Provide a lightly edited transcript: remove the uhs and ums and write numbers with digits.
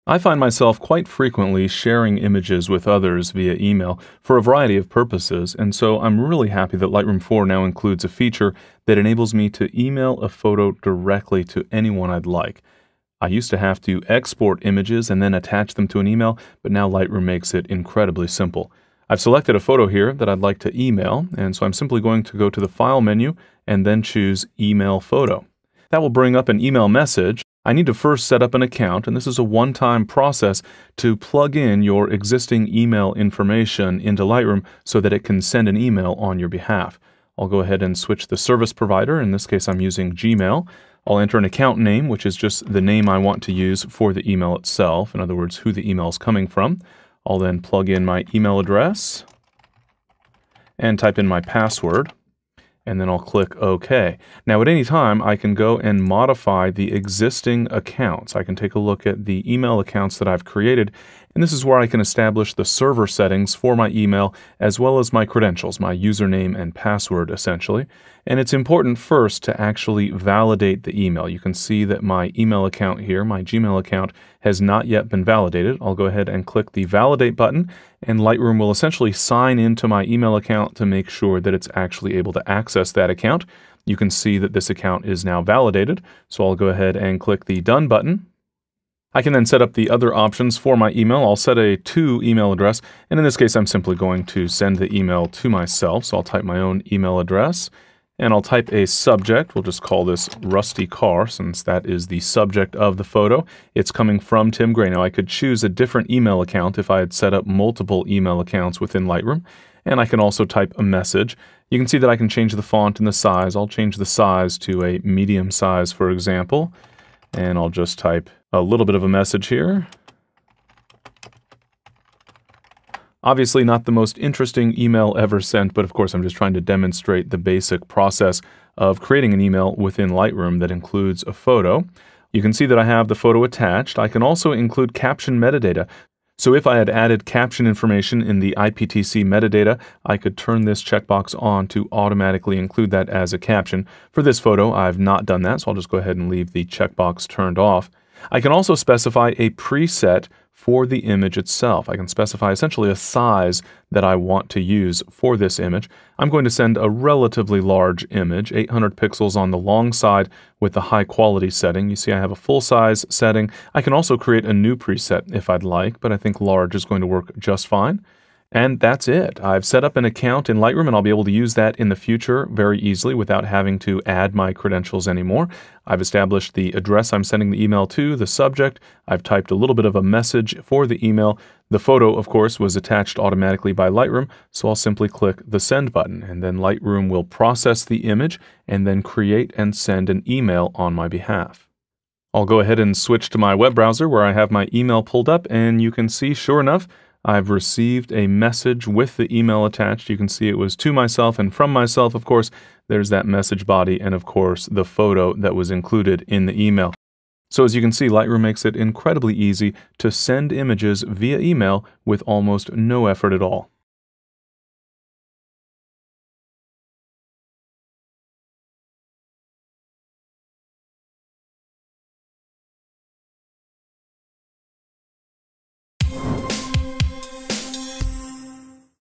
I find myself quite frequently sharing images with others via email for a variety of purposes, and so I'm really happy that Lightroom 4 now includes a feature that enables me to email a photo directly to anyone I'd like. I used to have to export images and then attach them to an email, but now Lightroom makes it incredibly simple. I've selected a photo here that I'd like to email, and so I'm simply going to go to the File menu and then choose Email Photo. That will bring up an email message. I need to first set up an account, and this is a one-time process to plug in your existing email information into Lightroom so that it can send an email on your behalf. I'll go ahead and switch the service provider. In this case, I'm using Gmail. I'll enter an account name, which is just the name I want to use for the email itself, in other words, who the email is coming from. I'll then plug in my email address and type in my password, and then I'll click OK. Now at any time, I can go and modify the existing accounts. I can take a look at the email accounts that I've created, and this is where I can establish the server settings for my email as well as my credentials, my username and password essentially. And it's important first to actually validate the email. You can see that my email account here, my Gmail account, has not yet been validated. I'll go ahead and click the Validate button, and Lightroom will essentially sign into my email account to make sure that it's actually able to access that account. You can see that this account is now validated, so I'll go ahead and click the Done button. I can then set up the other options for my email. I'll set a to email address, and in this case I'm simply going to send the email to myself, so I'll type my own email address. And I'll type a subject. We'll just call this Rusty Car, since that is the subject of the photo. It's coming from Tim Gray. Now, I could choose a different email account if I had set up multiple email accounts within Lightroom. And I can also type a message. You can see that I can change the font and the size. I'll change the size to a medium size, for example. And I'll just type a little bit of a message here. Obviously not the most interesting email ever sent, but of course I'm just trying to demonstrate the basic process of creating an email within Lightroom that includes a photo. You can see that I have the photo attached. I can also include caption metadata. So if I had added caption information in the IPTC metadata, I could turn this checkbox on to automatically include that as a caption. For this photo, I've not done that, so I'll just go ahead and leave the checkbox turned off. I can also specify a preset for the image itself. I can specify essentially a size that I want to use for this image. I'm going to send a relatively large image, 800 pixels on the long side with the high quality setting. You see I have a full size setting. I can also create a new preset if I'd like, but I think large is going to work just fine. And that's it. I've set up an account in Lightroom, and I'll be able to use that in the future very easily without having to add my credentials anymore. I've established the address I'm sending the email to, the subject. I've typed a little bit of a message for the email. The photo, of course, was attached automatically by Lightroom, so I'll simply click the Send button, and then Lightroom will process the image and then create and send an email on my behalf. I'll go ahead and switch to my web browser where I have my email pulled up, and you can see, sure enough, I've received a message with the email attached. You can see it was to myself and from myself, of course. There's that message body and, of course, the photo that was included in the email. So as you can see, Lightroom makes it incredibly easy to send images via email with almost no effort at all.